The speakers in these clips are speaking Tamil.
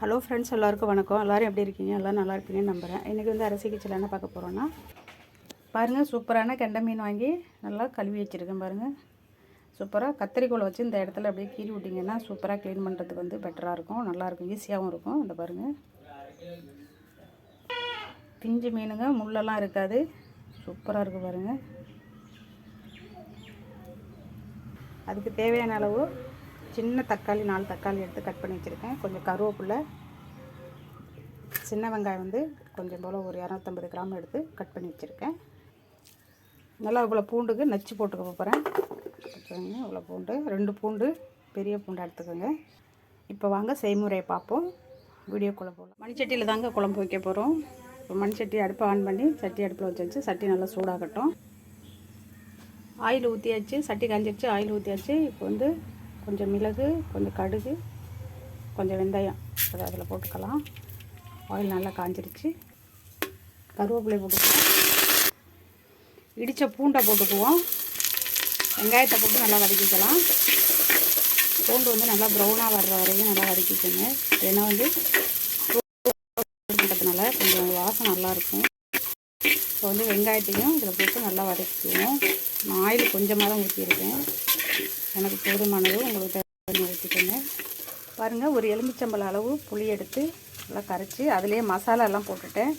ஹலோ ஃப்ரெண்ட்ஸ், எல்லாருக்கும் வணக்கம். எல்லோரும் எப்படி இருக்கீங்க? எல்லோரும் நல்லா இருப்பீங்கன்னு நம்புகிறேன். இன்றைக்கி வந்து அரிசி கிச்சனில் என்ன பார்க்க போகிறோன்னா, பாருங்கள், சூப்பரான கெண்டை மீன் வாங்கி நல்லா கழுவி வச்சுருக்கேன். பாருங்கள், சூப்பராக கத்திரிக்கோலை வச்சு இந்த இடத்துல அப்படியே கீறி விட்டிங்கன்னா சூப்பராக க்ளீன் பண்ணுறதுக்கு வந்து பெட்டராக இருக்கும், நல்லாயிருக்கும், ஈஸியாகவும் இருக்கும். இந்த பாருங்கள், பிஞ்சு மீனுங்க, முள்ளெல்லாம் இருக்காது, சூப்பராக இருக்குது பாருங்கள். அதுக்கு தேவையான அளவு சின்ன தக்காளி 4 தக்காளி எடுத்து கட் பண்ணி வச்சுருக்கேன். கொஞ்சம் கருவேப்பிலை, சின்ன வெங்காயம் வந்து கொஞ்சம் போல் ஒரு 250 கிராம் எடுத்து கட் பண்ணி வச்சுருக்கேன். நல்லா இவ்வளோ பூண்டுக்கு நச்சு போட்டுக்க போகிறேன். இவ்வளோ பூண்டு, 2 பூண்டு, பெரிய பூண்டு எடுத்துக்கோங்க. இப்போ வாங்க செய்முறையை பார்ப்போம். வீடியோக்குள்ளே போகலாம். மண்சட்டியில் தாங்க குழம்பு வைக்க போகிறோம். இப்போ மண்சட்டி அடுப்பை ஆன் பண்ணி சட்டி அடுப்பில் வச்சு சட்டி நல்லா சூடாகட்டும். ஆயில் ஊற்றியாச்சு, சட்டி காஞ்சிடுச்சு, ஆயில் ஊற்றியாச்சு. இப்போ வந்து கொஞ்சம் மிளகு, கொஞ்சம் கடுகு, கொஞ்சம் வெந்தயம் அதை அதில் போட்டுக்கலாம். ஆயில் நல்லா காஞ்சிடுச்சு. கருவேப்பிலை போட்டுக்குவோம், இடித்த பூண்டை போட்டுக்குவோம், வெங்காயத்தை போட்டு நல்லா வதக்கிக்கலாம். பூண்டு வந்து நல்லா ப்ரௌனாக வர்ற வரையும் நல்லா வதக்கிக்கோங்க. ஏன்னா வந்து பண்ணுறதுனால கொஞ்சம் வாசம் நல்லாயிருக்கும். இப்போ வந்து வெங்காயத்தையும் இதில் போட்டு நல்லா வதக்கிக்குவோம். நான் ஆயில் கொஞ்சமாக தான் ஊற்றியிருக்கேன், எனக்கு போதுமானது, உங்களுக்கு தேவை ஊற்றிக்கோங்க. பாருங்கள், ஒரு எலுமிச்சம்பழம் அளவு புளி எடுத்து நல்லா கரைச்சி அதிலே மசாலா எல்லாம் போட்டுட்டேன்.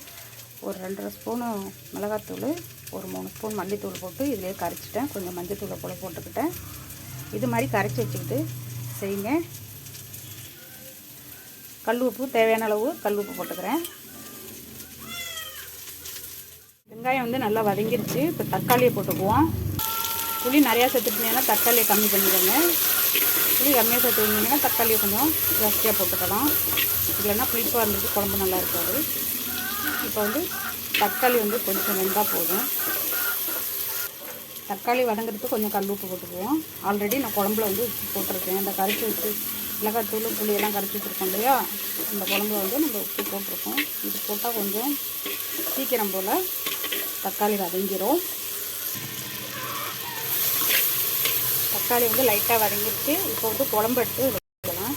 ஒரு 2.5 ஸ்பூனு மிளகாத்தூள், ஒரு 3 ஸ்பூன் மல்லித்தூள் போட்டு இதிலே கரைச்சிட்டேன். கொஞ்சம் மஞ்சத்தூளை போல போட்டுக்கிட்டேன். இது மாதிரி கரைச்சி வச்சுக்கிட்டு செய்யுங்க. கல் உப்பு தேவையான அளவு கல் உப்பு போட்டுக்கிறேன். வெங்காயம் வந்து நல்லா வதங்கிருச்சு. இப்போ தக்காளியை போட்டுக்குவோம். புளி நிறையா சேர்த்துட்டிங்கன்னா தக்காளியை கம்மி பண்ணிடுங்க. புளி கம்மியாக சேர்த்துக்கிட்டிங்கன்னா தக்காளியை கொஞ்சம் ஜாஸ்தியாக போட்டுக்கலாம். இல்லைன்னா புளிப்பாக இருந்துட்டு குழம்பு நல்லா இருக்காது. இப்போ வந்து தக்காளி வந்து கொஞ்சம் வெந்தால் போதும். தக்காளி வதங்கிறதுக்கு கொஞ்சம் கல் உப்பு போட்டுக்குவோம். ஆல்ரெடி நான் குழம்புல வந்து உப்பு போட்டிருக்கேன். இந்த கரைச்சி வச்சு மிளகாத்தூள் புளியெல்லாம் கரைச்சி வச்சுருக்கோம் இல்லையா, இந்த குழம்புல வந்து நம்ம உப்பு போட்டிருக்கோம். இது போட்டால் கொஞ்சம் சீக்கிரம் போல் தக்காளி வதங்கிடும். தக்காளி வந்து லைட்டாக வதங்கிடுச்சு. இப்போ வந்து குழம்பு எடுத்து வைக்கலாம்.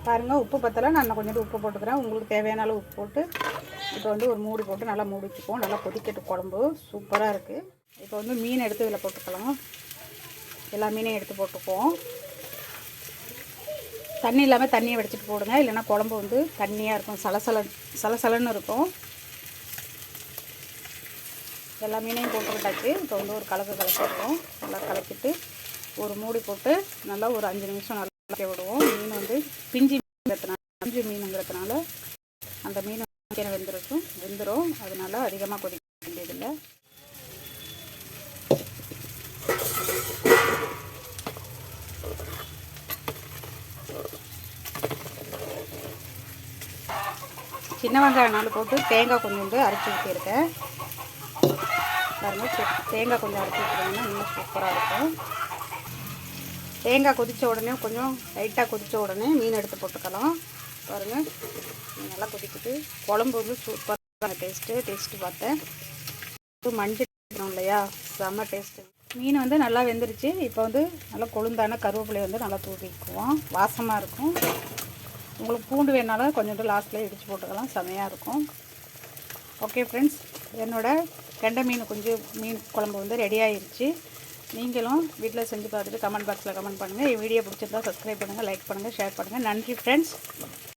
பாருங்கள், உப்பு பத்தலை, நான் கொஞ்சம் உப்பு போட்டுக்கிறேன். உங்களுக்கு தேவையான அளவு உப்பு போட்டு இப்போ வந்து ஒரு மூடி போட்டு நல்லா மூடி வச்சுப்போம். நல்லா கொதிக்கட்டு குழம்பு சூப்பராக இருக்குது. இப்போ வந்து மீன் எடுத்து இதில் போட்டுக்கலாம். எல்லா மீனையும் எடுத்து போட்டுக்குவோம். தண்ணி இல்லாமல் தண்ணியை வடிச்சிட்டு போடுங்க, இல்லைன்னா குழம்பு வந்து தண்ணியாக இருக்கும், சலசலன்னு இருக்கும். எல்லா மீனையும் போட்டுக்கிட்டாச்சு. இப்போ வந்து ஒரு கலக்கிடுவோம். நல்லா கலக்கிட்டு ஒரு மூடி போட்டு நல்லா ஒரு 5 நிமிஷம் நல்லா கலக்கி விடுவோம். மீன் வந்து பிஞ்சு மீனுங்கிறதுனால அந்த மீன் வெந்துடும். அதனால அதிகமாக கொதிக்க வேண்டியதில்லை. சின்ன வெங்காயம் 4 போட்டு தேங்காய் கொஞ்சம் வந்து அரைச்சி ஊற்றியிருக்கேன். பாருங்கள், தேங்காய் கொஞ்சம் அரைச்சி ஊற்றிங்கன்னா இன்னும் சூப்பராக இருக்கும். தேங்காய் கொதித்த உடனே கொஞ்சம் லைட்டாக கொதித்த உடனே மீன் எடுத்து போட்டுக்கலாம். பாருங்கள், நல்லா கொதிக்குது. குழம்பு வந்து சூப்பராக டேஸ்ட்டு பார்த்தேன். மஞ்சள் இல்லையா, செம்ம டேஸ்ட்டு. மீன் வந்து நல்லா வெந்துருச்சு. இப்போ வந்து நல்லா கொழுந்தான கருவேப்பிலையை வந்து நல்லா தூக்கிக்குவோம், வாசமாக இருக்கும். உங்களுக்கு பூண்டு வேணாலும் கொஞ்சம் லாஸ்ட்டில் இடித்து போட்டுக்கலாம், செமையாக இருக்கும். ஓகே ஃப்ரெண்ட்ஸ், என்னோடய கெண்டை மீன் குழம்பு வந்து ரெடி ஆகிடுச்சு. நீங்களும் வீட்டில் செஞ்சு பார்த்துட்டு கமெண்ட் பாக்ஸில் கமெண்ட் பண்ணுங்கள். வீடியோ பிடிச்சிருந்தா சப்ஸ்கிரைப் பண்ணுங்கள், லைக் பண்ணுங்கள், ஷேர் பண்ணுங்கள். நன்றி ஃப்ரெண்ட்ஸ்.